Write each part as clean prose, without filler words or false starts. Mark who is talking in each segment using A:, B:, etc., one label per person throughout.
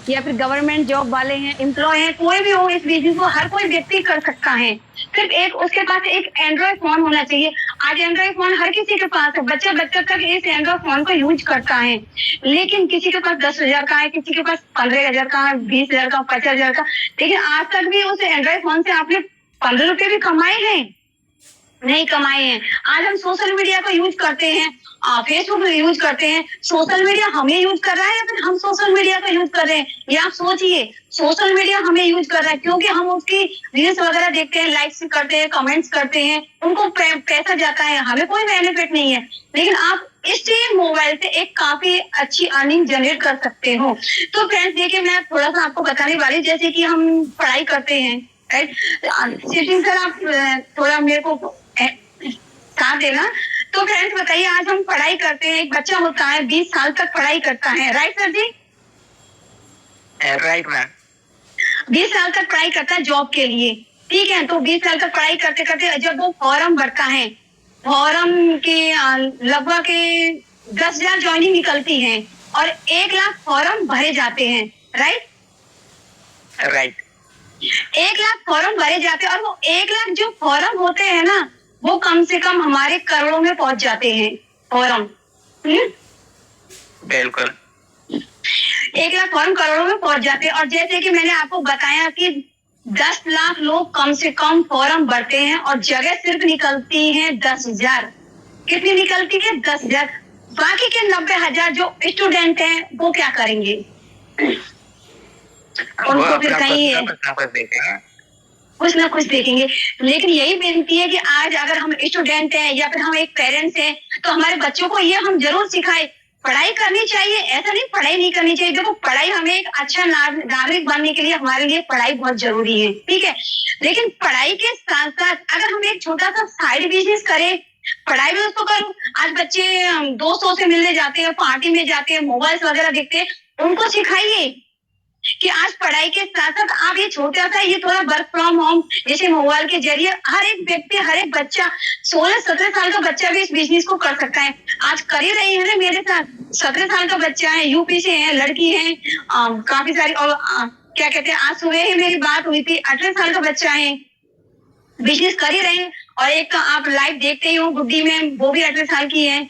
A: या फिर government job वाले हैं, एम्प्लॉय हैं, कोई भी हो, इस बिजनेस को हर कोई व्यक्ति कर सकता है। सिर्फ एक उसके पास एक एंड्रॉइड फोन होना चाहिए। आज एंड्रॉइड फोन हर किसी के पास है, बच्चा बच्चा तक इस एंड्रॉइड फोन को यूज करता है। लेकिन किसी के पास 10,000 का है, किसी के पास 15,000 का है, 20,000 का, 50,000 का। लेकिन आज तक भी उस एंड्रॉइड फोन से आपने 15 रुपए भी कमाए हैं? नहीं कमाए हैं। आज हम सोशल मीडिया का यूज करते हैं, फेसबुक यूज करते हैं। सोशल मीडिया हमें यूज कर रहा है या फिर हम सोशल मीडिया का यूज कर रहे हैं? ये आप सोचिए। सोशल मीडिया हमें यूज कर रहा है क्योंकि हम उसकी रील्स वगैरह देखते हैं, लाइक्स करते हैं, कमेंट्स करते हैं, उनको पैसा जाता है, हमें कोई बेनिफिट नहीं है। लेकिन आप इसी मोबाइल से एक काफी अच्छी अर्निंग जनरेट कर सकते हो। तो फ्रेंड्स देखिए, मैं थोड़ा सा आपको बताने वाली, जैसे कि हम पढ़ाई करते हैं, राइट? सिटिंग सर, आप थोड़ा मेरे को साथ देना। तो फ्रेंड्स बताइए, आज हम पढ़ाई करते हैं, एक बच्चा होता है 20 साल तक पढ़ाई करता है, right sir ji?
B: Right ma'am.
A: 20 साल तक पढ़ाई करता है जॉब के लिए, ठीक है? तो 20 साल तक पढ़ाई करते करते जब वो फॉर्म भरता है, फॉर्म के लगभग 10,000 ज्वाइनिंग निकलती है और 1,00,000 फॉर्म भरे जाते हैं, राइट?
B: राइट।
A: 1,00,000 फॉर्म भरे जाते हैं और वो 1,00,000 जो फॉर्म होते हैं ना, वो कम से कम हमारे करोड़ों में पहुंच जाते हैं फॉर्म।
B: बिल्कुल।
A: 1,00,000 फॉर्म करोड़ों में पहुंच जाते हैं। और जैसे कि मैंने आपको बताया कि 10 लाख लोग कम से कम फॉर्म भरते हैं और जगह सिर्फ निकलती है 10,000। कितनी निकलती है? 10,000। बाकी के 90,000 जो स्टूडेंट हैं वो क्या करेंगे? उनको फिर कहीं कुछ ना कुछ देखेंगे। लेकिन यही बेनती है कि आज अगर हम स्टूडेंट हैं या फिर हम एक पेरेंट्स हैं, तो हमारे बच्चों को ये हम जरूर सिखाएं, पढ़ाई करनी चाहिए, ऐसा नहीं पढ़ाई नहीं करनी चाहिए। देखो, पढ़ाई हमें एक अच्छा नागरिक बनने के लिए, हमारे लिए पढ़ाई बहुत जरूरी है, ठीक है? लेकिन पढ़ाई के साथ साथ अगर हम एक छोटा सा साइड बिजनेस करें, पढ़ाई भी उसको करो। आज बच्चे दोस्तों से मिलने जाते हैं, पार्टी में जाते हैं, मोबाइल वगैरह देखते हैं, उनको सिखाइए कि आज पढ़ाई के साथ साथ आप ये छोटा सा ये थोड़ा वर्क फ्रॉम होम जैसे मोबाइल के जरिए हर एक व्यक्ति, हर एक बच्चा, 16-17 साल का बच्चा भी इस बिजनेस को कर सकता है। आज कर ही रही है ना मेरे साथ। 17 साल का बच्चा है, यूपी से है, लड़की है, काफी सारी। और क्या कहते हैं, आज सुबह ही मेरी बात हुई थी, 18 साल का बच्चा है, बिजनेस कर ही रहे हैं। और एक तो आप लाइव देखते ही हो गुड्डी में, वो भी 18 साल की है।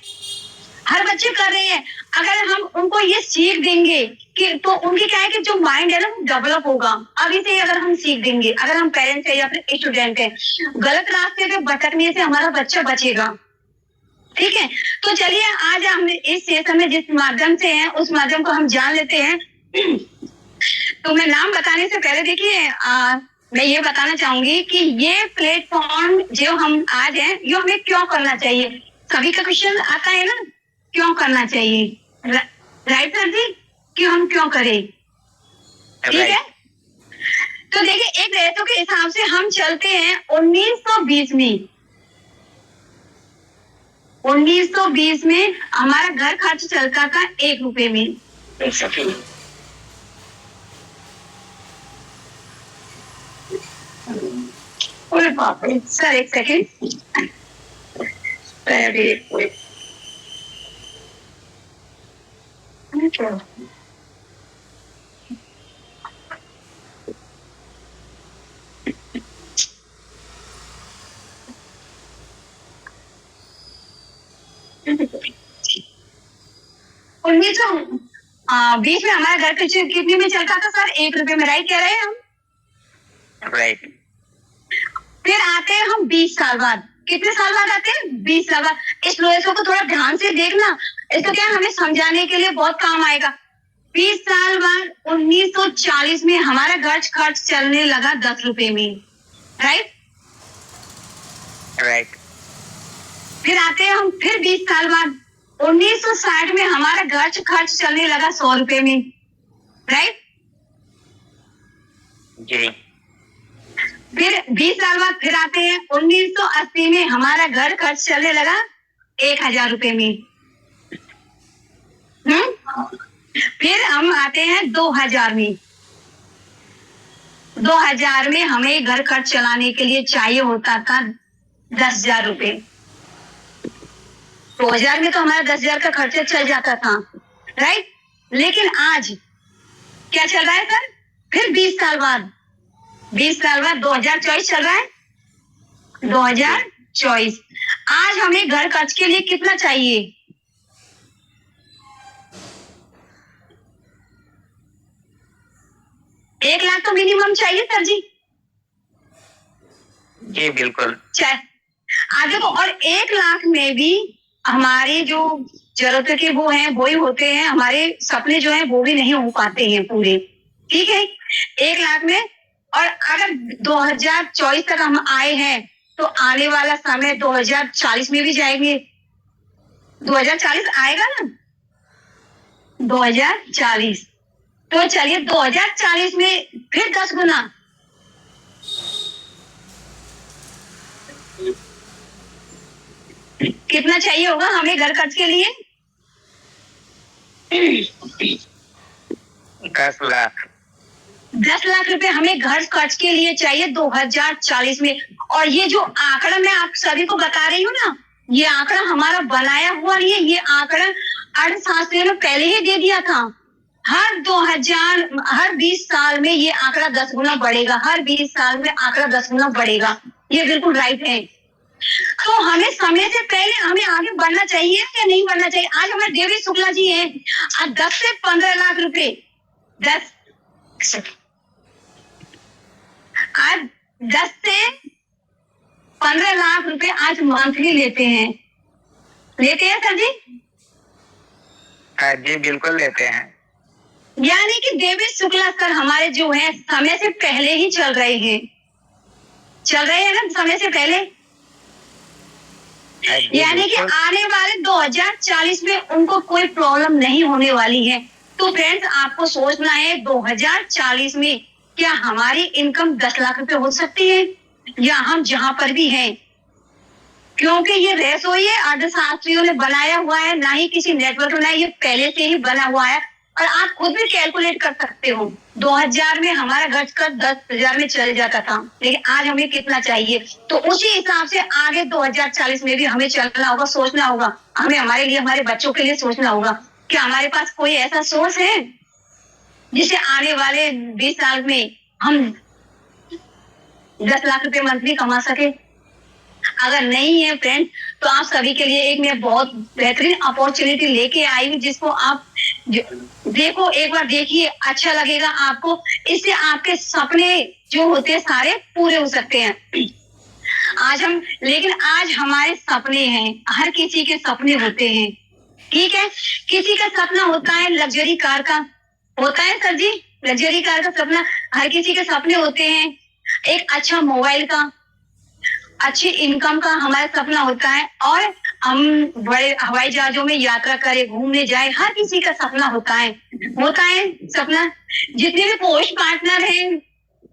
A: हर बच्चे कर रहे हैं। अगर हम उनको ये सीख देंगे कि तो उनकी क्या है कि जो माइंड है ना वो डेवलप होगा। अभी से अगर हम सीख देंगे, अगर हम पेरेंट्स है या फिर स्टूडेंट है, गलत रास्ते पे भटकने से हमारा बच्चा बचेगा, ठीक है? तो चलिए, आज हम इस सेशन में जिस माध्यम से हैं उस माध्यम को हम जान लेते हैं। तो मैं नाम बताने से पहले देखिए, मैं ये बताना चाहूंगी कि ये प्लेटफॉर्म जो हम आज हैं, ये हमें क्यों करना चाहिए? सभी का क्वेश्चन आता है ना, क्यों करना चाहिए, राइट सर जी? कि हम क्यों करें, ठीक है? तो देखिए, एक रेटो के हिसाब से हम चलते हैं 1920 में। 1920 में हमारा घर खर्च चलता था 1 रुपए में। एक सेकेंड, सर एक सेकेंड। उन्नीस सौ 20 में हमारा घर कितने में चलता था सर? 1 रुपए में, राइट कह रहे हैं हम?
B: राइट।
A: फिर आते हैं हम 20 साल बाद। कितने साल बाद आते हैं? 20 साल बाद। इस प्रोसेस को थोड़ा ध्यान से देखना, इसको क्या हमें समझाने के लिए बहुत काम आएगा। 20 साल बाद 1940 में हमारा घर खर्च चलने लगा 10 रुपए में, राइट?
B: राइट।
A: फिर आते हैं हम फिर 20 साल बाद 1960 में हमारा घर खर्च चलने लगा 100 रुपए में, राइट?
B: जी।
A: फिर 20 साल बाद फिर आते हैं 1980 में हमारा घर खर्च चलने लगा 1,000 रुपए में। फिर हम आते हैं 2000 में। 2000 में हमें घर खर्च चलाने के लिए चाहिए होता था 10,000 रुपए। 2000 में तो हमारा 10,000 का खर्चा चल जाता था, राइट? लेकिन आज क्या चल रहा है सर? फिर 20 साल बाद 2024 चल रहा है। 2024 आज हमें घर खर्च के लिए कितना चाहिए? एक लाख तो मिनिमम चाहिए सर जी।
B: जी बिल्कुल।
A: आगे तो और 1 लाख में भी हमारे जो जरूरत के वो हैं वो ही होते हैं, हमारे सपने जो हैं वो भी नहीं हो पाते हैं पूरे। ठीक है, 1 लाख में, और अगर 2024 तक हम आए हैं तो आने वाला समय 2040 में भी जाएंगे। 2040 आएगा ना, 2040, तो चलिए 2040 में फिर 10 गुना। कितना चाहिए होगा हमें घर खर्च के लिए?
B: 10 लाख।
A: 10 लाख रुपए हमें घर खर्च के लिए चाहिए 2040 में। और ये जो आंकड़ा मैं आप सभी को बता रही हूँ ना, ये आंकड़ा हमारा बनाया हुआ नहीं है, ये आंकड़ा अर्थशास्त्रियों ने पहले ही दे दिया था। हर 20 साल में ये आंकड़ा 10 गुना बढ़ेगा, हर 20 साल में आंकड़ा 10 गुना बढ़ेगा। ये बिल्कुल राइट है। तो हमें समय से पहले हमें आगे बढ़ना चाहिए या नहीं बढ़ना चाहिए? आज हमारे देवी शुक्ला जी हैं, आज 10 से 15 लाख रुपए, 10 से 15 लाख रुपए आज मंथली लेते हैं सर जी?
B: जी बिल्कुल लेते हैं।
A: यानी कि देवी शुक्ला सर हमारे जो है समय से पहले ही चल रहे हैं ना, समय से पहले। यानी कि आने वाले 2040 में उनको कोई प्रॉब्लम नहीं होने वाली है। तो फ्रेंड्स आपको सोचना है 2040 में क्या हमारी इनकम 10 लाख रुपए हो सकती है, या हम जहां पर भी हैं, क्योंकि ये रेसो ये अर्थशास्त्रियों ने बनाया हुआ है, ना ही किसी नेटवर्क में, ये पहले से ही बना हुआ है। और आप खुद भी कैलकुलेट कर सकते हो, 2000 में हमारा घर कर 10,000 में चल जाता था, लेकिन आज हमें कितना चाहिए, तो उसी हिसाब से आगे 2040 में भी हमें चलना होगा, सोचना होगा। हमें हमारे लिए, हमारे बच्चों के लिए सोचना होगा कि हमारे पास कोई ऐसा सोर्स है जिसे आने वाले 20 साल में हम 10 लाख रुपए मंथली कमा सके। अगर नहीं है फ्रेंड, तो आप सभी के लिए एक मैं बहुत बेहतरीन अपॉर्चुनिटी लेके आई हूँ, जिसको आप देखो, एक बार देखिए, अच्छा लगेगा आपको। इससे आपके सपने जो होते हैं सारे पूरे हो सकते हैं। लेकिन आज हमारे सपने हैं, हर किसी के सपने होते हैं, ठीक है? किसी का सपना होता है लग्जरी कार का, होता है सर जी, लग्जरी कार का सपना हर किसी के सपने होते हैं। एक अच्छा मोबाइल का, अच्छी इनकम का हमारा सपना होता है, और हम बड़े हवाई जहाजों में यात्रा करें, घूमने जाए, हर किसी का सपना होता है सपना। जितने भी पोस्ट पार्टनर हैं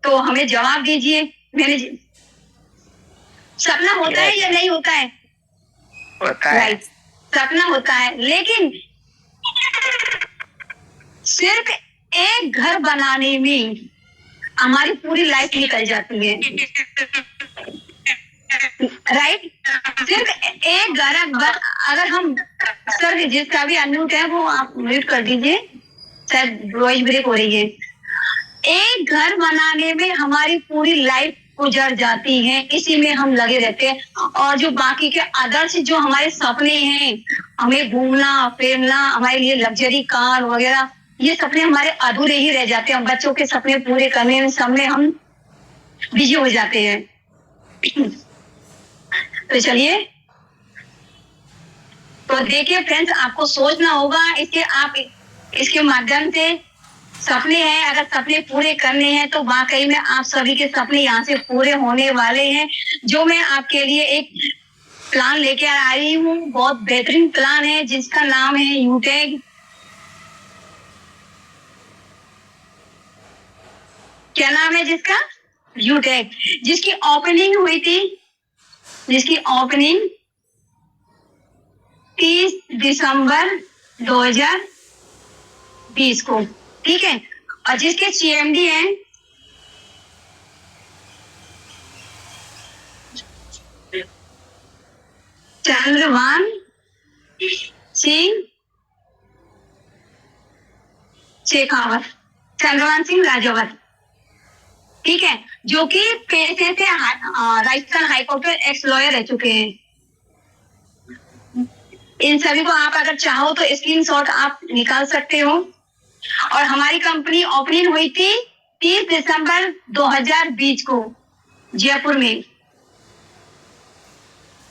A: तो हमें जवाब दीजिए, मैंने सपना होता है या नहीं होता है?
B: होता है।
A: राइट, सपना होता है, लेकिन सिर्फ एक घर बनाने में हमारी पूरी लाइफ निकल जाती है। राइट, सिर्फ एक घर, अगर हम सर जिसका भी अनम्यूट है वो आप म्यूट कर दीजिए, शायद वॉइस ब्रेक हो रही है। एक घर बनाने में हमारी पूरी लाइफ गुजर जाती है, इसी में हम लगे रहते हैं। और जो बाकी के अदर्स जो हमारे सपने हैं, हमें घूमना फिरना, हमारे लिए लग्जरी कार वगैरह, ये सपने हमारे अधूरे ही रह जाते हैं। बच्चों के सपने पूरे करने में सब में हम बिजी हो जाते हैं। तो चलिए, तो देखिए फ्रेंड्स, आपको सोचना होगा, इसके माध्यम से सपने हैं, अगर सपने पूरे करने हैं तो वाकई में आप सभी के सपने यहाँ से पूरे होने वाले हैं। जो मैं आपके लिए एक प्लान लेके आ रही हूँ, बहुत बेहतरीन प्लान है, जिसका नाम है यूटेक। क्या नाम है जिसका? यूटेक, जिसकी ओपनिंग हुई थी, जिसकी ओपनिंग 30 दिसंबर 2020 को, ठीक है? और जिसके CMD हैं चंद्रभान सिंह शेखावत, चंद्रभान सिंह राजावत, ठीक है, जो कि पेशे से राजस्थान हाईकोर्ट में एक्स लॉयर रह चुके हैं। इन सभी को आप अगर चाहो तो स्क्रीनशॉट आप निकाल सकते हो। और हमारी कंपनी ओपनिंग हुई थी 30 दिसंबर 2020 को जयपुर में।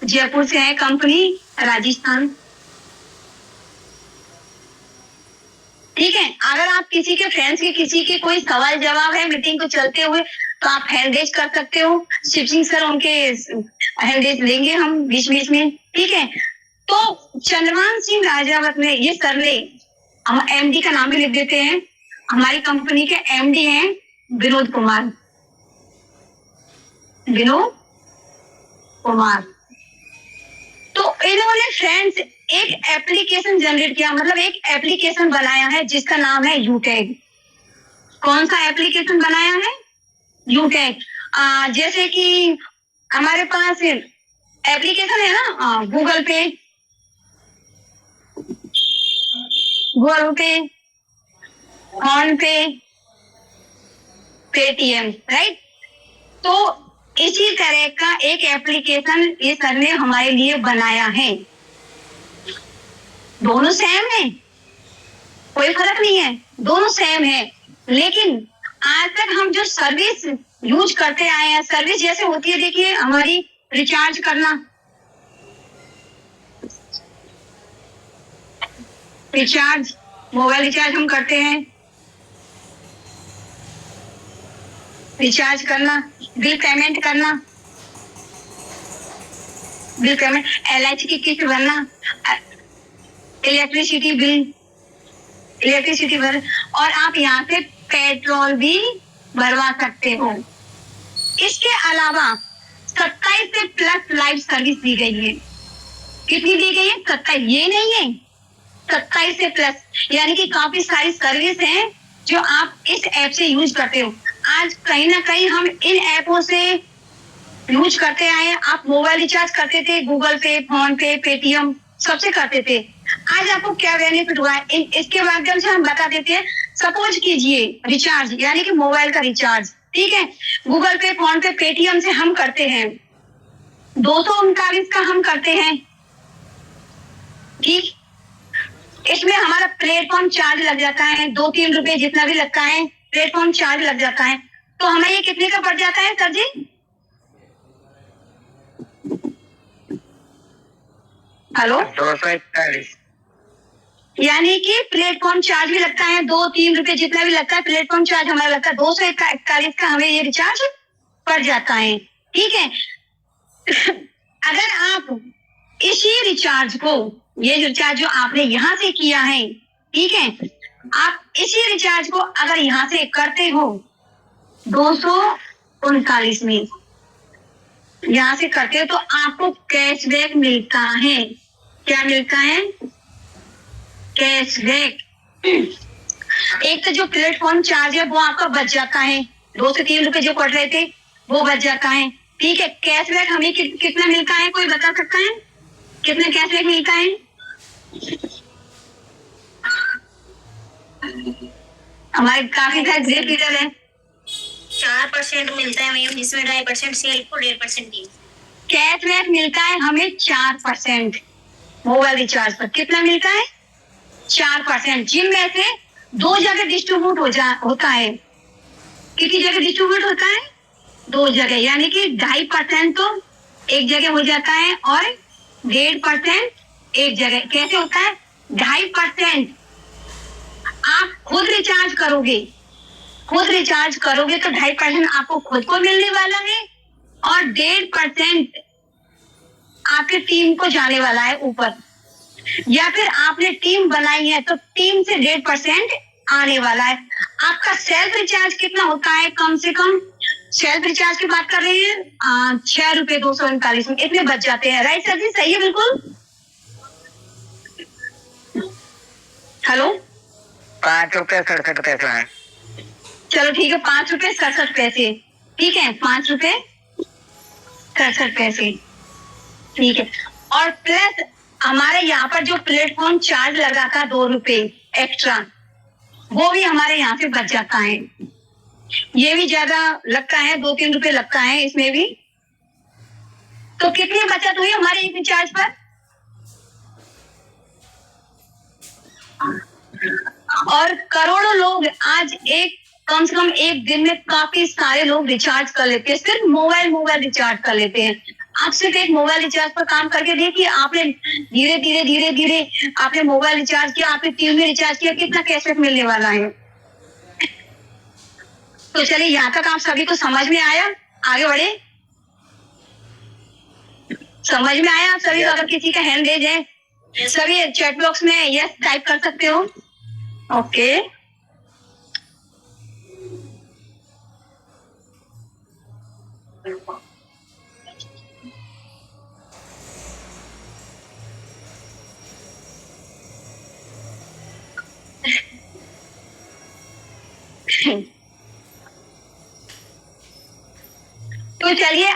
A: जयपुर से है कंपनी, राजस्थान, ठीक है। अगर आप किसी के फ्रेंड्स के किसी के कोई सवाल जवाब है मीटिंग को चलते हुए तो आप हैंड रेज कर सकते हो। शिवसिंह सर उनके हैंड रेज लेंगे हम बीच बीच में, ठीक है। तो चंद्रभान सिंह राजावत ने, ये सर ने, हम एमडी का नाम भी लिख देते हैं, हमारी कंपनी के एमडी हैं विनोद कुमार, विनोद कुमार। तो इन्होंने फ्रेंड्स एक एप्लीकेशन जनरेट किया, मतलब एक एप्लीकेशन बनाया है जिसका नाम है यूटैग। कौन सा एप्लीकेशन बनाया है? यूटैग। जैसे कि हमारे पास एप्लीकेशन है ना, गूगल पे, फोन पे, पेटीएम, राइट। तो इसी तरह का एक एप्लीकेशन ये सर ने हमारे लिए बनाया है। दोनों सेम है, कोई फर्क नहीं है, दोनों सेम है। लेकिन आज तक हम जो सर्विस यूज करते आए हैं, सर्विस जैसे होती है, देखिए हमारी रिचार्ज करना, रिचार्ज, मोबाइल रिचार्ज हम करते हैं, रिचार्ज करना, बिल पेमेंट करना, बिल पेमेंट, LIC की किस्त भरना, इलेक्ट्रिसिटी बिल, इलेक्ट्रिसिटी भर, और आप यहाँ से पेट्रोल भी भरवा सकते हो। इसके अलावा 27 से प्लस लाइव सर्विस दी गई है। कितनी दी गई है? 27, ये नहीं है, 27 से प्लस, यानी कि काफी सारी सर्विस हैं जो आप इस ऐप से यूज करते हो। आज कहीं ना कहीं हम इन ऐपों से यूज करते आए हैं। आप मोबाइल रिचार्ज करते थे, गूगल पे, फोन पे, पेटीएम, सबसे करते थे। आज आपको क्या बेनिफिट हुआ है इसके माध्यम से हम बता देते हैं। सपोज कीजिए रिचार्ज, यानी कि मोबाइल का रिचार्ज, ठीक है, गूगल पे, फोन पे, पेटीएम से हम करते हैं, 239 का हम करते हैं, ठीक। इसमें हमारा प्लेटफॉर्म चार्ज लग जाता है, 2-3 रुपए जितना भी लगता है, प्लेटफॉर्म चार्ज लग जाता है। तो हमें ये कितने का पड़ जाता है सर जी? हेलो,
B: 241,
A: यानी कि प्लेटफॉर्म चार्ज भी लगता है, 2-3 रुपए जितना भी लगता है, प्लेटफॉर्म चार्ज हमारा लगता है, 241 का हमें ये रिचार्ज पड़ जाता है, ठीक है। अगर आप इसी रिचार्ज को, ये रिचार्ज जो आपने यहाँ से किया है, ठीक है, आप इसी रिचार्ज को अगर यहाँ से करते हो 239 में यहाँ से करते हो तो आपको कैशबैक मिलता है। क्या मिलता है? कैशबैक। एक तो जो प्लेटफॉर्म चार्ज है वो आपका बच जाता है, 2 से 3 रुपए जो कट रहे थे वो बच जाता है, ठीक है। कैशबैक हमें कितना मिलता है, कोई बता सकता है कितना कैशबैक मिलता है? हमारे काफी सारे ग्रेट लीडर है।
C: 4% मिलता है मैम, जिसमें 2.5% सेल को 1.5% दी।
A: कैशबैक मिलता है हमें 4% मोबाइल रिचार्ज पर। कितना मिलता है? 4%, जिनमें से 2 जगह डिस्ट्रीब्यूट होता है। कितनी जगह डिस्ट्रीब्यूट होता है? 2 जगह, यानी कि 2.5% तो एक जगह हो जाता है और 1.5% एक जगह। कैसे होता है? 2.5% आप खुद रिचार्ज करोगे, खुद रिचार्ज करोगे तो 2.5% आपको खुद को मिलने वाला है और 1.5% आपके टीम को जाने वाला है ऊपर। या फिर आपने टीम बनाई है तो टीम से 1.5% आने वाला है। आपका सेल्फ रिचार्ज कितना होता है? कम से कम सेल्फ रिचार्ज की बात कर रहे हैं 6 रुपए 239 में, इतने बच जाते हैं, राइट सर जी? सही है बिल्कुल। हेलो,
B: 5 रुपए 67 पैसे है।
A: चलो ठीक है, 5 रुपए 67 पैसे, ठीक है, 5 रुपए 67 पैसे, ठीक है। और प्लस हमारे यहाँ पर जो प्लेटफॉर्म चार्ज लगा था 2 रुपए एक्स्ट्रा, वो भी हमारे यहाँ से बच जाता है। ये भी ज्यादा लगता है, 2-3 रुपए लगता है इसमें भी। तो कितनी बचत हुई हमारे एक रिचार्ज पर? और करोड़ों लोग आज कम से कम एक दिन में काफी सारे लोग रिचार्ज कर लेते हैं, सिर्फ मोबाइल रिचार्ज कर लेते हैं। आप सिर्फ एक मोबाइल रिचार्ज पर काम करके देखिए, आपने धीरे धीरे आपने मोबाइल रिचार्ज किया, आपने टीवी रिचार्ज किया, कितना कैशबैक मिलने वाला है। तो चलिए, यहाँ तक आप सभी को समझ में आया? आगे बढ़े। समझ में आया आप सभी को? अगर किसी का हैंड रेज है, सभी चैट बॉक्स में यस टाइप कर सकते हो। ओके, तो चलिए,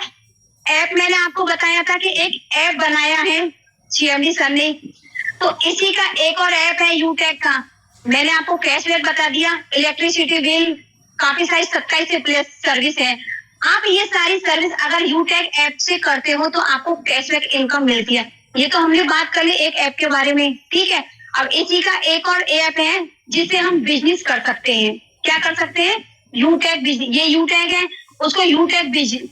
A: ऐप मैंने आपको बताया था कि एक ऐप बनाया है सीएमडी सर ने, तो इसी का एक और ऐप है यूटेक का। मैंने आपको कैशबैक बता दिया, इलेक्ट्रिसिटी बिल, काफी सारी 27 से प्लस सर्विस है। आप ये सारी सर्विस अगर यूटेक ऐप से करते हो तो आपको कैशबैक इनकम मिलती है। ये तो हमने बात कर ली एक ऐप के बारे में, ठीक है। अब इसी का एक और ऐप है जिससे हम बिजनेस कर सकते हैं। क्या कर सकते हैं? यूटेक बिजनेस। ये यूटेक है, उसको यूटेक बिजनेस।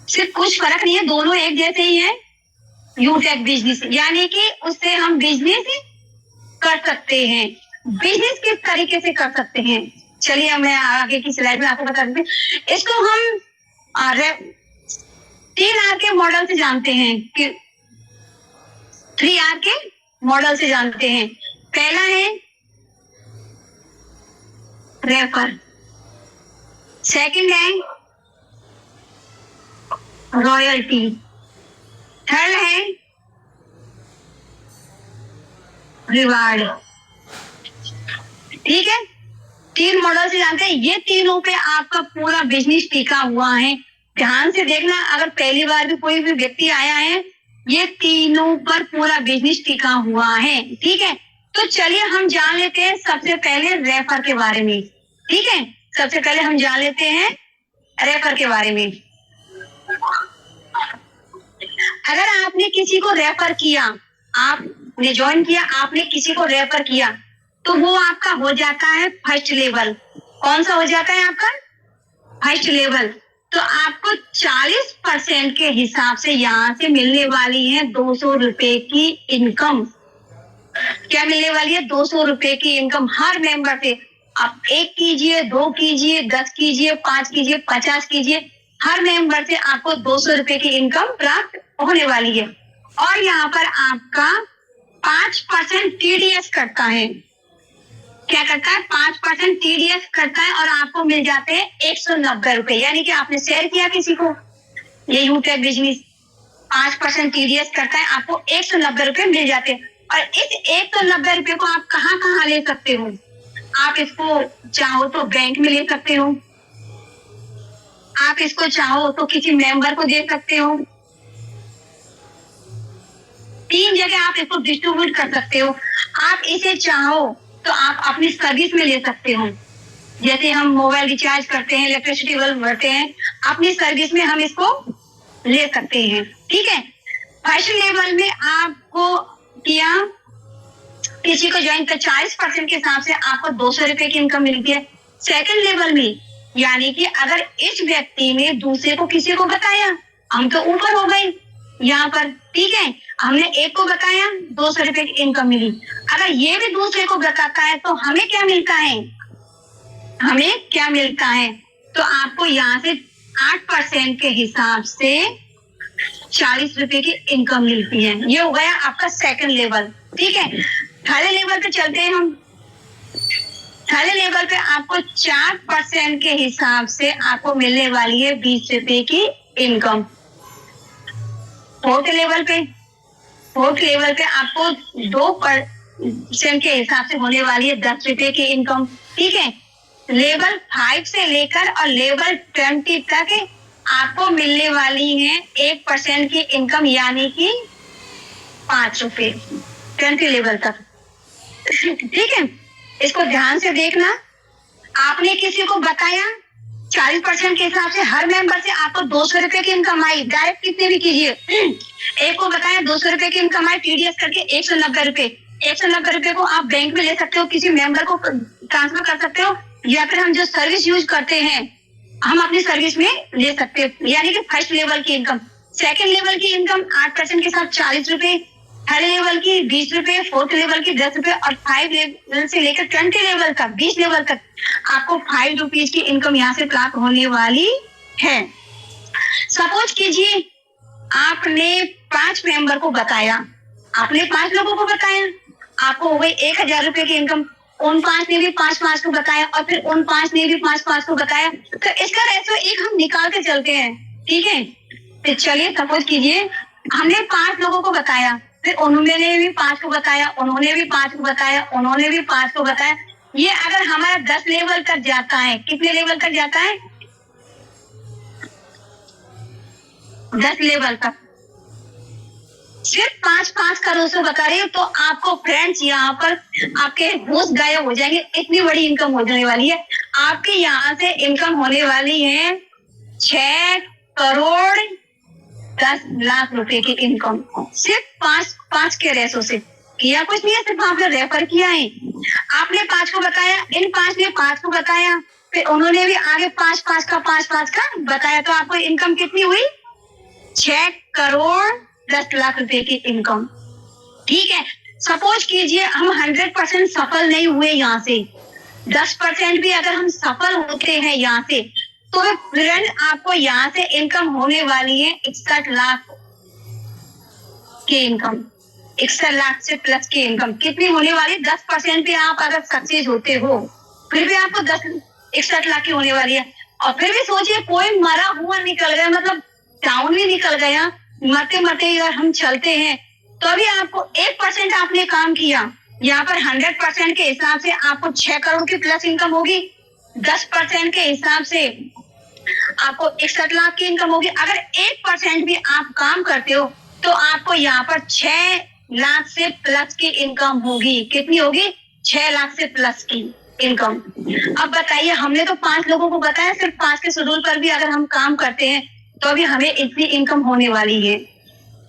A: सिर्फ कुछ फर्क नहीं है, दोनों एक जैसे ही है। यूटेक बिजनेस यानी कि उससे हम बिजनेस कर सकते हैं। बिजनेस किस तरीके से कर सकते हैं, चलिए मैं आगे की स्लाइड में आपको बता देती हूँ। इसको हम 3R के मॉडल से जानते हैं कि 3R के मॉडल से जानते हैं। पहला है रेफर, सेकंड है रॉयल्टी, थर्ड है रिवार्ड। ठीक है, 3 मॉडल से जानते हैं। ये तीनों पे आपका पूरा बिजनेस टिका हुआ है। ध्यान से देखना, अगर पहली बार भी कोई भी व्यक्ति आया है, ये तीनों पर पूरा बिजनेस टिका हुआ है। ठीक है, तो चलिए हम जान लेते हैं सबसे पहले रेफर के बारे में। ठीक है, सबसे पहले हम जान लेते हैं रेफर के बारे में। अगर आपने किसी को रेफर किया, आपने ज्वाइन किया, आपने किसी को रेफर किया, तो वो आपका हो जाता है फर्स्ट लेवल। कौन सा हो जाता है आपका? First level. तो आपको 40% के हिसाब से यहाँ से मिलने वाली है 200 रुपए की इनकम। क्या मिलने वाली है? 200 रुपए की इनकम हर मेंबर से। आप 1 कीजिए, 2 कीजिए, 10 कीजिए, 5 कीजिए, 50 कीजिए, हर मेंबर से आपको 200 रुपए की इनकम प्राप्त होने वाली है। और यहाँ पर आपका 5% टीडीएस करता है। क्या करता है? 5% टीडीएस करता है और आपको मिल जाते हैं 190 रुपए। यानी कि आपने शेयर किया किसी को, ये यूटेक बिजनेस 5% टीडीएस करता है, आपको 190 रुपए मिल जाते हैं। और इस 190 रुपए को आप कहाँ कहाँ ले सकते हो? आप इसको चाहो तो बैंक में ले सकते हो, आप इसको चाहो तो किसी मेंबर को दे सकते हो। 3 जगह आप इसको डिस्ट्रीब्यूट कर सकते हो। आप इसे चाहो तो आप अपनी सर्विस में ले सकते हो। जैसे हम मोबाइल रिचार्ज करते हैं, इलेक्ट्रिसिटी बिल भरते हैं, अपनी सर्विस में हम इसको ले सकते हैं। ठीक है, फर्स्ट लेवल में आपको किया, किसी को ज्वाइन कर 40% के हिसाब से आपको 200 रुपए की इनकम मिलती है। सेकंड लेवल में यानी कि अगर इस व्यक्ति ने दूसरे को किसी को बताया, हम तो ऊपर हो गए यहाँ पर। ठीक है, हमने एक को बताया, 200 रुपए की इनकम मिली। अगर ये भी दूसरे को बताता है तो हमें क्या मिलता है? हमें क्या मिलता है? तो आपको यहाँ से 8% के हिसाब से 40 रुपए की इनकम मिलती है। ये हो गया आपका सेकंड लेवल। ठीक है, थर्ड लेवल पे चलते हैं हम। थर्ड लेवल पे आपको 4% के हिसाब से आपको मिलने वाली है 20 रुपए की इनकम। फोर्थ लेवल पे आपको 2% के हिसाब से होने वाली है 10 रुपए की इनकम। ठीक है, लेवल 5 से लेकर और लेवल 20 तक आपको मिलने वाली है 1% की इनकम, यानी कि 5 रुपए 20 लेवल तक। ठीक है, इसको ध्यान से देखना। आपने किसी को बताया 40% के हिसाब से हर मेंबर से आपको 200 रुपए की इनकम आई, डायरेक्ट कितने भी कीजिए। एक को बताया 200 रुपए की इनकम आई, टीडीएस करके 190 रुपए। 190 रुपए को आप बैंक में ले सकते हो, किसी मेंबर को ट्रांसफर कर सकते हो, या फिर हम जो सर्विस यूज करते हैं हम अपनी सर्विस में ले सकते हैं। यानी कि फर्स्ट लेवल की इनकम। सेकंड लेवल की इनकम 8% के साथ 40 रुपए, थर्ड लेवल की 20 रुपए, फोर्थ लेवल की 10 रुपए और 5 लेवल से लेकर 20 लेवल तक 20 लेवल तक आपको 5 रुपीज की इनकम यहाँ से प्राप्त होने वाली है। सपोज कीजिए आपने 5 मेंबर को बताया, आपने 5 लोगों को बताया, आपको हो गई 1000 रुपए की इनकम। उन 5 ने भी 5 को बताया और फिर उन 5 ने भी 5 को बताया, तो इसका रेशो 1 हम निकाल के चलते हैं। ठीक है, तो चलिए सपोज कीजिए हमने 5 लोगों को बताया, फिर उन्होंने भी 5 को बताया, उन्होंने भी 5 को बताया, उन्होंने भी 5 को बताया। ये अगर हमारा 10 लेवल तक जाता है, कितने लेवल तक जाता है? 10 लेवल तक। सिर्फ 5 का रेशो बता रही हूँ, तो आपको फ्रेंड्स यहाँ पर आपके होश गायब हो जाएंगे, इतनी बड़ी इनकम हो जाने वाली है। आपके यहाँ से इनकम होने वाली है 6 करोड़ 10 लाख रुपए की इनकम, सिर्फ 5 के रेशो से। किया कुछ नहीं है, सिर्फ आपने रेफर किया है। आपने 5 को बताया, इन 5 ने 5 को बताया, फिर उन्होंने भी आगे 5 का बताया, तो आपको इनकम कितनी हुई? 6 करोड़ 10 लाख रुपए की इनकम। ठीक है, सपोज कीजिए हम 100% सफल नहीं हुए यहाँ से, 10% भी अगर हम सफल होते हैं यहाँ से, तो फ्रेंड आपको यहाँ से इनकम होने वाली है 61 लाख की इनकम। 61 लाख से प्लस की इनकम कितनी होने वाली? 10% भी आप अगर सक्सेस होते हो, फिर भी आपको 61 लाख की होने वाली है। और फिर भी सोचिए कोई मरा हुआ निकल गया, मतलब टाउन भी निकल गया, मरते अगर हम चलते हैं तो अभी आपको 1% आपने काम किया, यहाँ पर 100% के हिसाब से आपको 6 करोड़ की प्लस इनकम होगी। 10% के हिसाब से आपको 61 लाख की इनकम होगी। अगर 1% भी आप काम करते हो तो आपको यहाँ पर 6 लाख से प्लस की इनकम होगी। कितनी होगी? 6 लाख से प्लस की इनकम। अब बताइए, हमने तो 5 लोगों को बताया, सिर्फ 5 के शेड्यूल पर भी अगर हम काम करते हैं तो अभी हमें इतनी इनकम होने वाली है।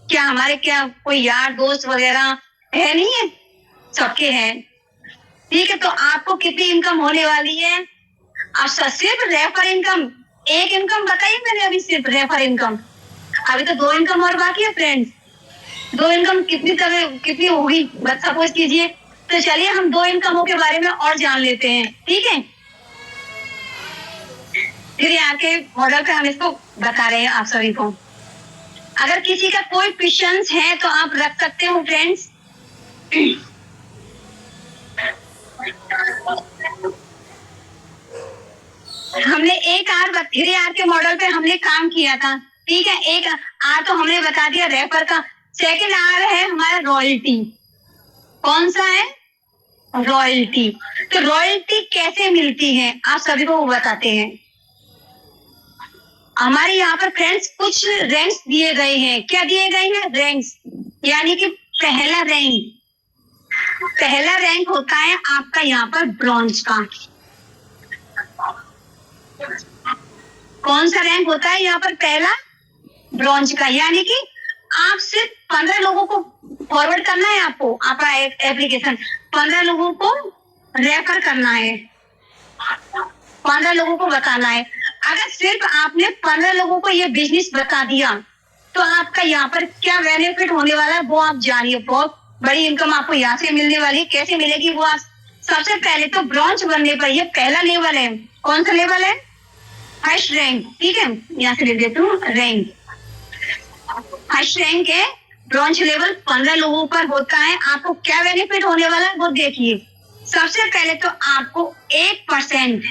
A: क्या हमारे कोई यार दोस्त वगैरह है? नहीं है, सबके हैं। ठीक है, तो आपको कितनी इनकम होने वाली है? अच्छा, सिर्फ रेफर इनकम, एक इनकम बताइए मैंने अभी, सिर्फ रेफर इनकम। अभी तो 2 इनकम और बाकी है फ्रेंड्स। 2 इनकम कितनी होगी बस सपोज कीजिए। तो चलिए हम 2 इनकमों के बारे में और जान लेते हैं। ठीक है, फिर यहाँ के मॉडल पे हम इसको बता रहे हैं आप सभी को। अगर किसी का कोई क्वेश्चंस है तो आप रख सकते हो फ्रेंड्स। हमने एक आर के मॉडल पे हमने काम किया था। ठीक है, एक आर तो हमने बता दिया रेफर का। सेकंड आर है हमारा रॉयल्टी। कौन सा है? रॉयल्टी। तो रॉयल्टी कैसे मिलती है आप सभी को वो बताते हैं। हमारे यहाँ पर फ्रेंड्स कुछ रैंक्स दिए गए हैं। क्या दिए गए हैं? रैंक्स। यानी कि पहला रैंक होता है आपका यहाँ पर ब्रॉन्ज का। कौन सा रैंक होता है यहाँ पर? पहला ब्रॉन्ज का। यानी कि आप सिर्फ 15 लोगों को फॉरवर्ड करना है, आपको आपका एप्लीकेशन 15 लोगों को रेफर करना है, 15 लोगों को बताना है। अगर सिर्फ आपने 15 लोगों को ये बिजनेस बता दिया तो आपका यहाँ पर क्या बेनिफिट होने वाला है वो आप जानिए। बहुत बड़ी इनकम आपको यहाँ से मिलने वाली है। कैसे मिलेगी वो आप सबसे पहले तो ब्रॉन्ज बनने पर, ये पहला लेवल है। कौन सा लेवल है? First rank. ठीक है, यहाँ से लिख देती हूँ रैंक। फर्स्ट रैंक है, ब्रॉन्ज लेवल 15 लोगों पर होता है। आपको क्या बेनिफिट होने वाला है वो देखिए। सबसे पहले तो आपको 1%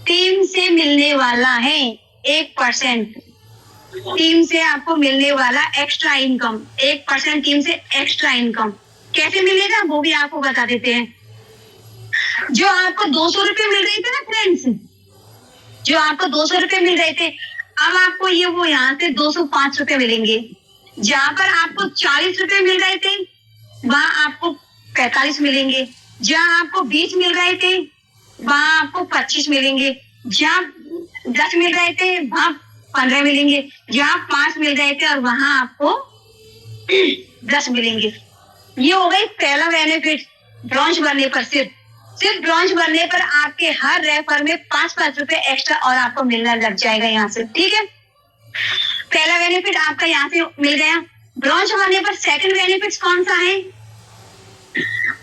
A: टीम से मिलने वाला है। 1% टीम से आपको मिलने वाला एक्स्ट्रा इनकम। 1% टीम से एक्स्ट्रा इनकम कैसे मिलेगा वो भी आपको बता देते हैं। जो आपको 200 रुपए मिल रहे थे ना फ्रेंड्स, जो आपको 200 रुपए मिल रहे थे, अब आपको ये वो यहाँ से 205 रुपए मिलेंगे। जहाँ पर आपको 40 रुपए मिल रहे थे वहां आपको 45 मिलेंगे। जहाँ आपको 20 मिल रहे थे वहां आपको 25 मिलेंगे, जहाँ 10 मिल रहे थे वहां 15 मिलेंगे, जहाँ 5 मिल रहे थे और वहां आपको 10 मिलेंगे। ये हो गई पहला बेनिफिट ब्रॉन्ज बनने पर। सिर्फ ब्रॉन्ज बनने पर आपके हर रेफर में 5-5 रुपए एक्स्ट्रा और आपको मिलने लग जाएगा यहाँ से। ठीक है, पहला बेनिफिट आपका यहाँ से मिल गया। ब्रॉन्ज बनने पर सेकंड बेनिफिट कौन सा है?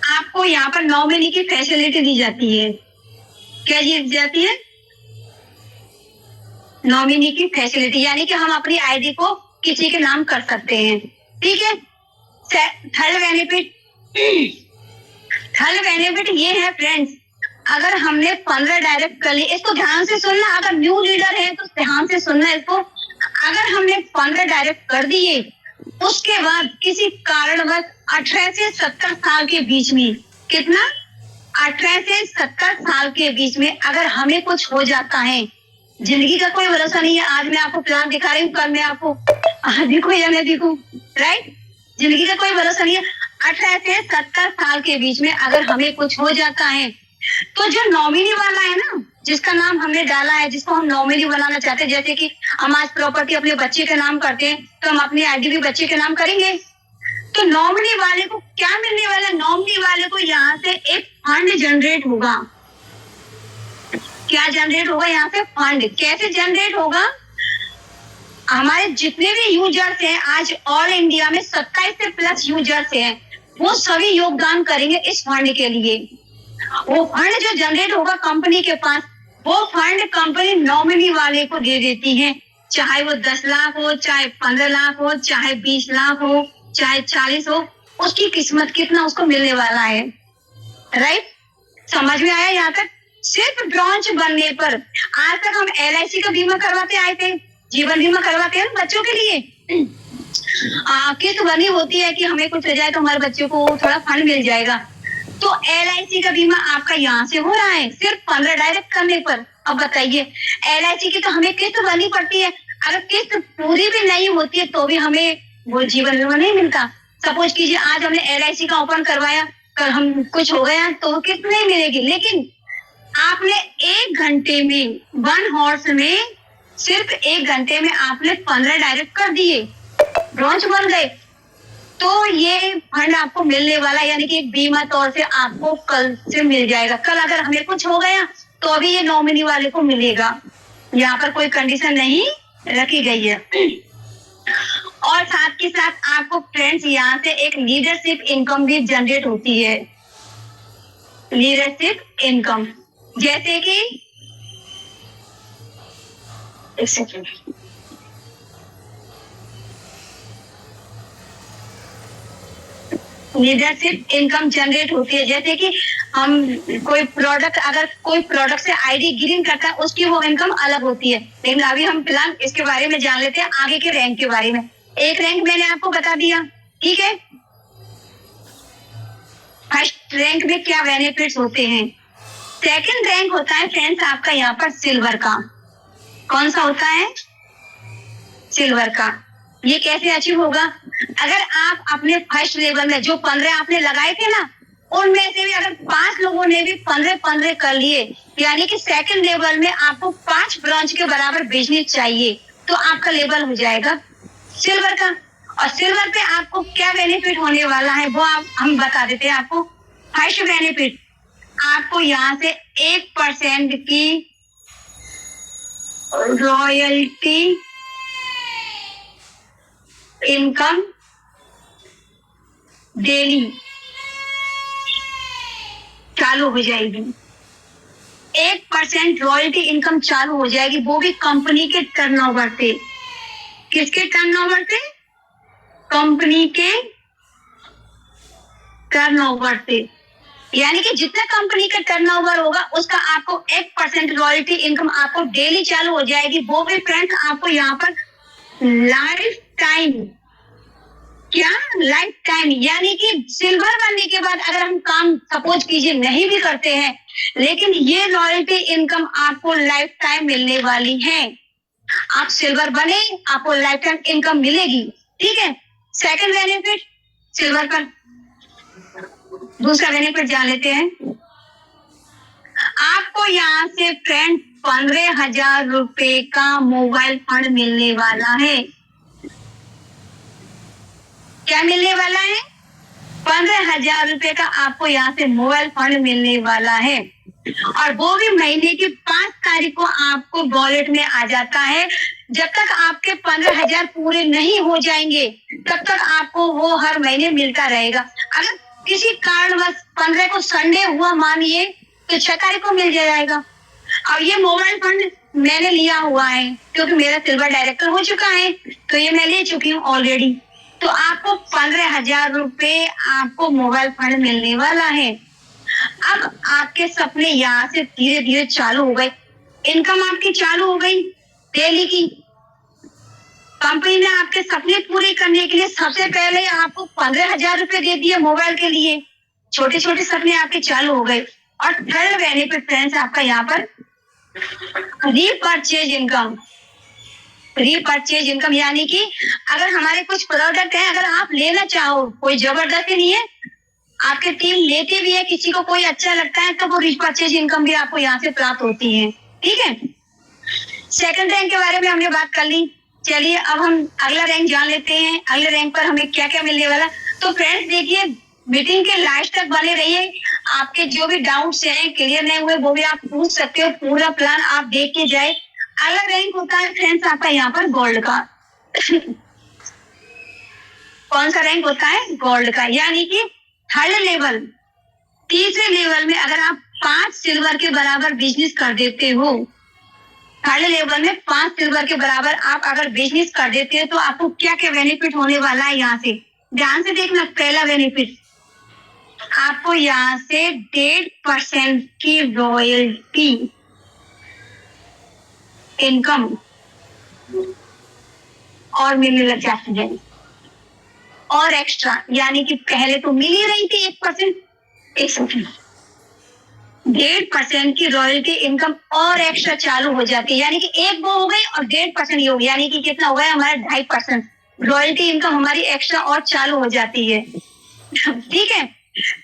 A: आपको यहाँ पर नॉमिनी की फैसिलिटी दी जाती है। क्या दी जाती है? नॉमिनी की फैसिलिटी, यानी कि हम अपनी आईडी को किसी के नाम कर सकते हैं। ठीक है, थर्ड बेनिफिट ये है फ्रेंड्स, अगर हमने 15 डायरेक्ट कर लिए, इसको ध्यान से सुनना, अगर न्यू लीडर है तो ध्यान से सुनना इसको। अगर हमने 15 डायरेक्ट कर दिए, उसके बाद किसी कारणवश 18 से 70 साल के बीच में, कितना? 18 से 70 साल के बीच में अगर हमें कुछ हो जाता है, जिंदगी का कोई भरोसा नहीं है। आज मैं आपको प्लान दिखा रही हूँ, कल मैं आपको दिखूं या नहीं दिखूं, राइट? जिंदगी का कोई भरोसा नहीं है। 18 से 70 साल के बीच में अगर हमें कुछ हो जाता है, तो जो नॉमिनी वाला है ना, जिसका नाम हमने डाला है, जिसको हम नॉमिनी बनाना चाहते हैं, जैसे कि हम आज प्रॉपर्टी अपने बच्चे के नाम करते हैं, तो हम अपनी आईडी भी बच्चे के नाम करेंगे। तो नॉमिनी वाले को क्या मिलने वाला? नॉमिनी वाले को यहाँ से एक फंड जनरेट होगा। क्या जनरेट होगा? यहाँ से फंड। कैसे जनरेट होगा? हमारे जितने भी यूजर्स हैं, आज ऑल इंडिया में 27 से प्लस यूजर्स हैं, वो सभी योगदान करेंगे इस फंड के लिए। वो फंड जो जनरेट होगा कंपनी के पास, वो फंड कंपनी नॉमिनी वाले को दे देती है, चाहे वो 10 लाख हो, चाहे 15 लाख हो, चाहे 20 लाख हो, चाहे 40 हो, उसकी किस्मत कितना उसको मिलने वाला है। राइट, समझ में आया यहाँ तक? सिर्फ ब्रॉन्ज बनने पर, आज तक हम LIC का बीमा करवाते आए थे, जीवन बीमा करवाते हैं बच्चों के लिए, किस्त बनी होती है कि हमें कुछ हो जाए तो हमारे बच्चों को थोड़ा फंड मिल जाएगा। तो LIC का बीमा आपका यहाँ से हो रहा है सिर्फ 15 डायरेक्ट करने पर। अब बताइए, LIC की तो हमें किस्त भरनी पड़ती है, अगर किस्त पूरी भी नहीं होती है तो भी हमें वो जीवन बीमा नहीं मिलता। सपोज कीजिए आज हमने LIC का ओपन करवाया, कल हम कुछ हो गया तो वो किस्त नहीं मिलेगी, लेकिन आपने 1 घंटे में, 1 हॉर्स में, सिर्फ 1 घंटे में आपने 15 डायरेक्ट कर दिए, ब्रॉन्ज बन गए, तो ये फंड आपको मिलने वाला, यानी कि एक बीमा तौर से आपको कल से मिल जाएगा। कल अगर हमें कुछ हो गया तो अभी ये नॉमिनी वाले को मिलेगा। यहाँ पर कोई कंडीशन नहीं रखी गई है। और साथ के साथ आपको फ्रेंड्स यहाँ से एक लीडरशिप इनकम भी जनरेट होती है। लीडरशिप इनकम, जैसे कि एक सेकेंड, लीडरशिप इनकम जनरेट होती है, जैसे कि हम कोई प्रोडक्ट, अगर कोई प्रोडक्ट से आईडी ग्रीन करता है, उसकी वो इनकम अलग होती है। लेकिन अभी हम फिलहाल इसके बारे में जान लेते हैं, आगे के रैंक के बारे में। एक रैंक मैंने आपको बता दिया, ठीक है। फर्स्ट रैंक में क्या बेनिफिट्स होते हैं। सेकंड रैंक होता है फ्रेंड्स आपका यहाँ पर सिल्वर का। कौन सा होता है? सिल्वर का। ये कैसे अचीव होगा? अगर आप अपने फर्स्ट लेवल में जो 15 आपने लगाए थे ना, उनमें से भी अगर 5 लोगों ने भी 15 कर लिए, यानी कि सेकंड लेवल में आपको 5 ब्रॉन्ज के बराबर भेजने चाहिए, तो आपका लेवल हो जाएगा सिल्वर का। और सिल्वर पे आपको क्या बेनिफिट होने वाला है वो हम बता देते हैं आपको। फर्स्ट बेनिफिट, आपको यहाँ से 1% की रॉयल्टी इनकम डेली चालू हो जाएगी। 1% रॉयल्टी इनकम चालू हो जाएगी, वो भी कंपनी के टर्नओवर से। किसके टर्नओवर से? कंपनी के टर्नओवर से। यानी कि जितना कंपनी का टर्नओवर होगा उसका आपको 1% रॉयल्टी इनकम आपको डेली चालू हो जाएगी। वो भी फ्रेंड्स आपको यहाँ पर लाइफ टाइम, क्या लाइफ टाइम, यानी कि सिल्वर बनने के बाद अगर हम काम सपोज कीजिए नहीं भी करते हैं, लेकिन ये रॉयल्टी इनकम आपको लाइफ टाइम मिलने वाली है। आप सिल्वर बने, आपको लाइफ टाइम इनकम मिलेगी, ठीक है। सेकंड बेनिफिट सिल्वर पर, दूसरा बेनिफिट जान लेते हैं। आपको यहाँ से फ्रेंड 15,000 रुपए का मोबाइल फंड मिलने वाला है। क्या मिलने वाला है? 15,000 रुपए का आपको यहाँ से मोबाइल फंड मिलने वाला है, और वो भी महीने की 5 तारीख को आपको वॉलेट में आ जाता है। जब तक आपके 15,000 पूरे नहीं हो जाएंगे तब तक आपको वो हर महीने मिलता रहेगा। अगर किसी कारणवश 15 को संडे हुआ मानिए तो 6 तारीख को मिल जाएगा। अब ये मोबाइल फंड मैंने लिया हुआ है क्योंकि मेरा सिल्वर डायरेक्टर हो चुका है, तो ये मैं ले चुकी हूँ ऑलरेडी। तो आपको 15,000 रुपए आपको मोबाइल फंड मिलने वाला है। अब आपके सपने यहाँ से धीरे धीरे चालू हो गए, इनकम आपकी चालू हो गई डेली की। कंपनी ने आपके सपने पूरे करने के लिए सबसे पहले आपको 15,000 रुपए दे दिए मोबाइल के लिए। छोटे छोटे सपने आपके चालू हो गए। और थर्ड बेनिफिट फ्रेंड्स आपका यहाँ पर रीपरचेज इनकम। रीपरचेज इनकम यानी कि अगर हमारे कुछ प्रोडक्ट है, अगर आप लेना चाहो, कोई जबरदस्ती नहीं है, आपके टीम लेते भी है, किसी को कोई अच्छा लगता है तो वो रीपरचेज इनकम भी आपको यहाँ से प्राप्त होती है। ठीक है, सेकंड रैंक के बारे में हमने बात कर ली। चलिए अब हम अगला रैंक जान लेते हैं, अगले रैंक पर हमें क्या क्या मिलने वाला। तो फ्रेंड्स देखिए, मीटिंग के लास्ट तक बने रहिए। आपके जो भी डाउट्स हैं, क्लियर नहीं हुए, वो भी आप पूछ सकते हो। पूरा प्लान आप देख के जाए। अगला रैंक होता है फ्रेंड्स आपका यहाँ पर गोल्ड का। कौन सा रैंक होता है? गोल्ड का, यानी कि थर्ड लेवल, तीसरे लेवल में अगर आप 5 सिल्वर के बराबर बिजनेस कर देते हो, थर्ड लेवल में 5 सिल्वर के बराबर आप अगर बिजनेस कर देते हो तो आपको क्या क्या बेनिफिट होने वाला है। यहाँ से ध्यान से देखना। पहला बेनिफिट, आपको यहाँ से 1.5% की रॉयल्टी इनकम और मिलने लग जाती है, और एक्स्ट्रा, यानी कि पहले तो मिल ही रही थी 1%, 1.5% की रॉयल्टी इनकम और एक्स्ट्रा चालू हो जाती है। यानी कि एक वो हो गई और 1.5% ये हो गया, यानी कि कितना हो गया हमारा 2.5% रॉयल्टी इनकम हमारी एक्स्ट्रा और चालू हो जाती है। ठीक है,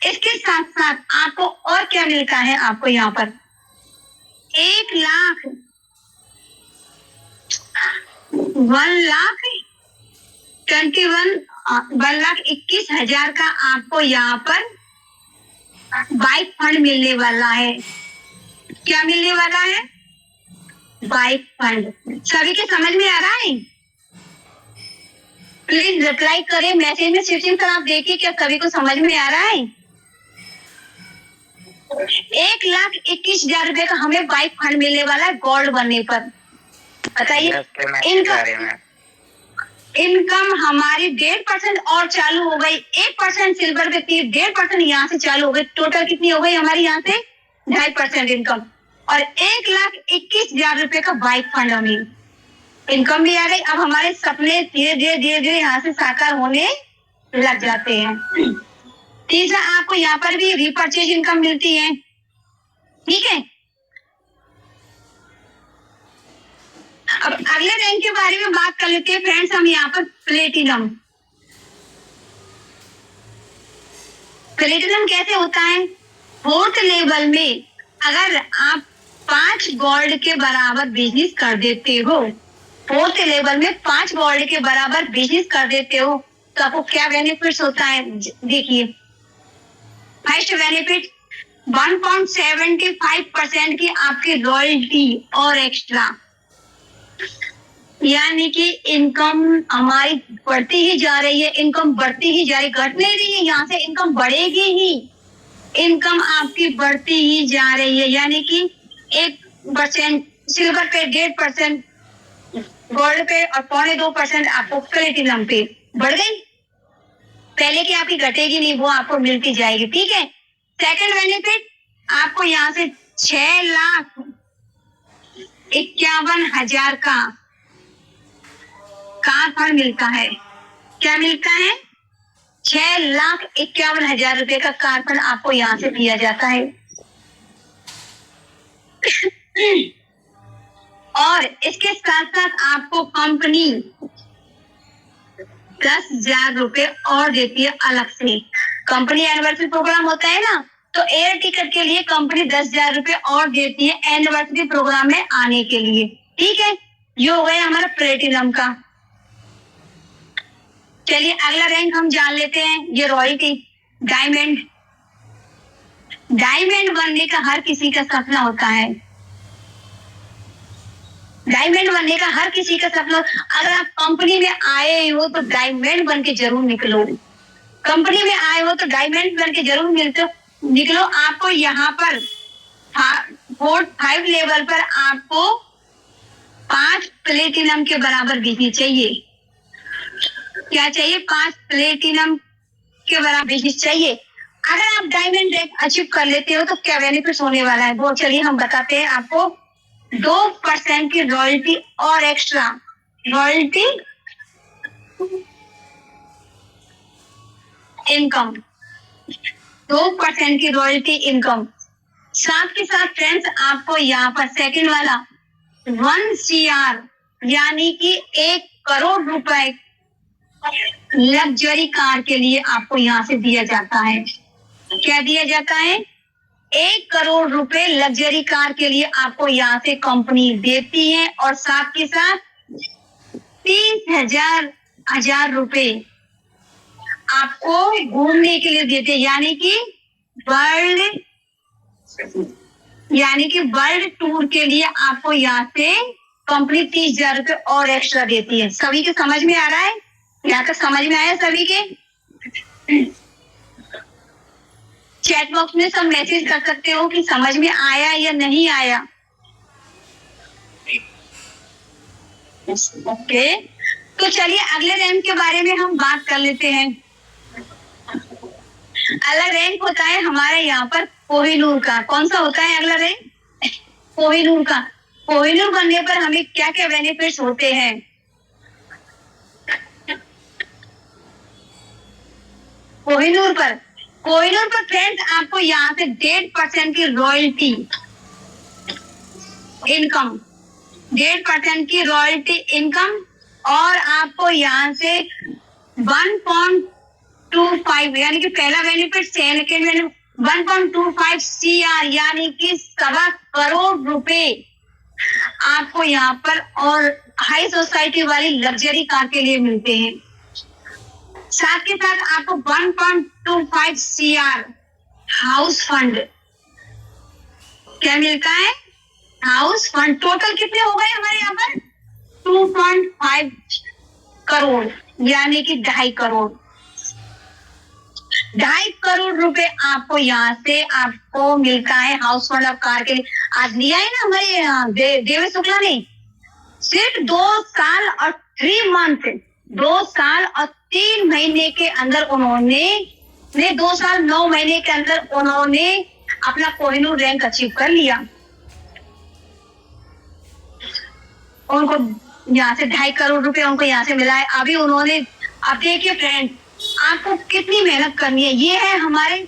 A: इसके साथ साथ आपको और क्या मिलता है? आपको यहाँ पर 1,21,000 का आपको यहाँ पर बाइक फंड मिलने वाला है। क्या मिलने वाला है? Bike fund. सभी के समझ में आ रहा है? प्लीज रिप्लाई करें मैसेज में। शिवसिंह सर आप देखिए, क्या सभी को समझ में आ रहा है? 1,21,000 रुपए का हमें बाइक फंड मिलने वाला है गोल्ड बनने पर। बताइए, इनकम हमारी 1.5% और चालू हो गई। 1% सिल्वर पे थी, 1.5% यहाँ से चालू हो गई। टोटल कितनी हो गई हमारी यहाँ से? 2.5% इनकम, और 1,21,000 रुपए का बाइक फंड हमें इनकम भी आ गई। अब हमारे सपने धीरे धीरे यहाँ से साकार होने लग जाते हैं। तीसरा, आपको यहाँ पर भी रीपरचेज इनकम मिलती है। ठीक है, अब अगले रैंक के बारे में बात कर लेते हैं फ्रेंड्स। हम यहाँ पर प्लेटिनम। प्लेटिनम कैसे होता है? 4th लेवल में अगर आप 5 गोल्ड के बराबर बिजनेस कर देते हो, 4th लेवल में 5 गोल्ड के बराबर बिजनेस कर देते हो तो आपको क्या बेनिफिट्स होता है? देखिए, फर्स्ट बेनिफिट 1.75% की आपकी रॉयल्टी और एक्स्ट्रा, यानी कि इनकम हमारी बढ़ती ही जा रही है। इनकम बढ़ती ही जा रही, घट नहीं रही है। यहाँ से इनकम बढ़ेगी ही, इनकम आपकी बढ़ती ही जा रही है। यानी कि 1% सिल्वर पे, 1.5% गोल्ड पे और 2.25% आपको प्लेटिनम पे बढ़ गई। पहले की आपकी घटेगी नहीं, वो आपको मिलती जाएगी। ठीक है, सेकंड बेनिफिट, आपको यहाँ से 6,51,000 का कार फंड मिलता है। क्या मिलता है? 6,51,000 रुपए का कार फंड आपको यहाँ से दिया जाता है। और इसके साथ साथ आपको कंपनी 10,000 रुपए और देती है अलग से। कंपनी एनिवर्सरी प्रोग्राम होता है ना, तो एयर टिकट के लिए कंपनी 10,000 रुपए और देती है एनिवर्सरी प्रोग्राम में आने के लिए। ठीक है, ये हो गया हमारा प्लेटिनम का। चलिए अगला रैंक हम जान लेते हैं, ये रॉयल्टी। डायमंड। डायमंड बनने का हर किसी का सपना होता है। डायमंड बनने का हर किसी का सपना। अगर आप कंपनी में आए हो तो डायमंड बन के जरूर निकलो। कंपनी में आए हो तो डायमंड बन के जरूर निकलो। आपको यहाँ पर 4-5 लेवल पर आपको 5 प्लेटिनम के बराबर बिजली चाहिए। क्या चाहिए? 5 प्लेटिनम के बराबर बिजली चाहिए। अगर आप डायमंड रैंक अचीव कर लेते हो तो क्या बेनिफिट होने वाला है वो चलिए हम बताते हैं आपको। 2% की रॉयल्टी और एक्स्ट्रा रॉयल्टी इनकम, 2% की रॉयल्टी इनकम। साथ के साथ फ्रेंड्स आपको यहाँ पर सेकंड वाला 1 CR यानी कि 1 करोड़ रुपए लग्जरी कार के लिए आपको यहाँ से दिया जाता है। क्या दिया जाता है? 1 करोड़ रुपए लग्जरी कार के लिए आपको यहाँ से कंपनी देती है और साथ के साथ 30,000 रुपए आपको घूमने के लिए देते हैं, यानी कि वर्ल्ड टूर के लिए आपको यहाँ से कंपनी 30,000 रुपए और एक्स्ट्रा देती है। सभी के समझ में आ रहा है? यहाँ तक समझ में आया सभी के? चैट बॉक्स में सब मैसेज कर सकते हो कि समझ में आया या नहीं आया। ओके, तो चलिए अगले रैंक के बारे में हम बात कर लेते हैं। अगला रैंक होता है हमारे यहाँ पर कोहिनूर का। कौन सा होता है अगला रैंक? कोहिनूर का। कोहिनूर बनने पर हमें क्या क्या बेनिफिट्स होते हैं? कोहिनूर पर फ्रेंड्स आपको यहाँ से 1.5% की रॉयल्टी इनकम, 1.5% की रॉयल्टी इनकम और आपको यहाँ से 1.25 यानी कि पहला बेनिफिट, सेकंड बेनिफिट 1.25 CR यानी कि 1.25 करोड़ रुपए आपको यहाँ पर और हाई सोसाइटी वाली लग्जरी कार के लिए मिलते हैं। साथ के साथ आपको 1.25 CR हाउस फंड क्या मिलता है? House fund. टोटल कितने हो गए हमारे यहाँ पर? 2.5 करोड़ यानी कि 2.5 करोड़। 2.5 करोड़ रुपए आपको यहाँ से आपको मिलता है हाउस फंड ऑफ कार के लिए। आज लिया है ना हमारे देवेश शुक्ला ने, सिर्फ 2 साल और 3 मंथ, 2 साल और 3 महीने के अंदर उन्होंने 2 साल 9 महीने के अंदर उन्होंने अपना कोहिनूर रैंक अचीव कर लिया। उनको यहाँ से 2.5 करोड़ रुपए उनको यहाँ से मिला है। अभी उन्होंने, अब देखिए फ्रेंड आपको कितनी मेहनत करनी है। ये है हमारे,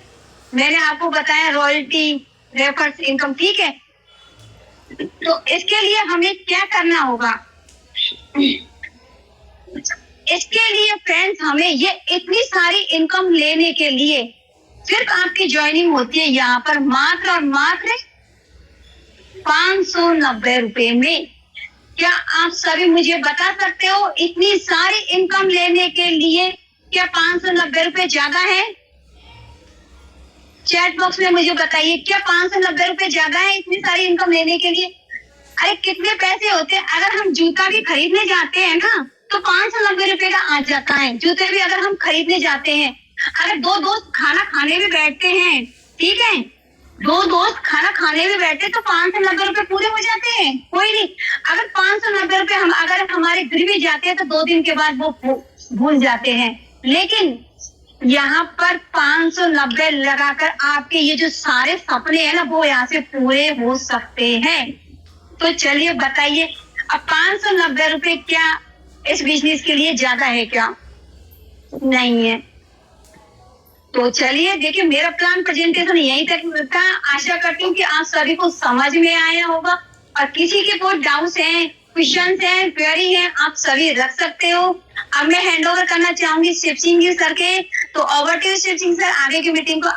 A: मैंने आपको बताया रॉयल्टी रेफर्स इनकम। ठीक है, तो इसके लिए हमें क्या करना होगा? इसके लिए फ्रेंड्स हमें ये इतनी सारी इनकम लेने के लिए सिर्फ आपकी ज्वाइनिंग होती है यहाँ पर मात्र और मात्र 590 रुपए में। क्या आप सभी मुझे बता सकते हो इतनी सारी इनकम लेने के लिए क्या 590 रुपए ज्यादा है? चैट बॉक्स में मुझे बताइए, क्या 590 रुपए ज्यादा है इतनी सारी इनकम लेने के लिए? अरे कितने पैसे होते हैं? अगर हम जूता भी खरीदने जाते हैं ना तो 590 रुपए का आ जाता है। जूते भी अगर हम खरीदने जाते हैं, अगर 2 दोस्त खाना खाने भी बैठते हैं, ठीक है, 2 दोस्त खाना खाने भी बैठते तो 590 रुपए पूरे हो जाते हैं। कोई नहीं, अगर 590 रुपए हम अगर हमारे गिर भी जाते हैं तो 2 दिन के बाद वो भूल जाते हैं। लेकिन यहाँ पर 590 लगाकर आपके ये जो सारे सपने हैं ना वो यहाँ से पूरे हो सकते हैं। तो चलिए बताइए, अब 590 रुपए क्या इस बिजनेस के लिए ज्यादा है क्या? नहीं है। तो चलिए देखिए, मेरा प्लान प्रेजेंटेशन यहीं तक था। आशा करती हूँ कि आप सभी को समझ में आया होगा और किसी के कोई डाउट्स हैं, क्वेश्चंस हैं, क्वेरी हैं, आप सभी रख सकते हो। अब मैं हैंड ओवर करना चाहूंगी शिव सिंह जी सर के। तो over to Shiv Singh sir, आगे की मीटिंग को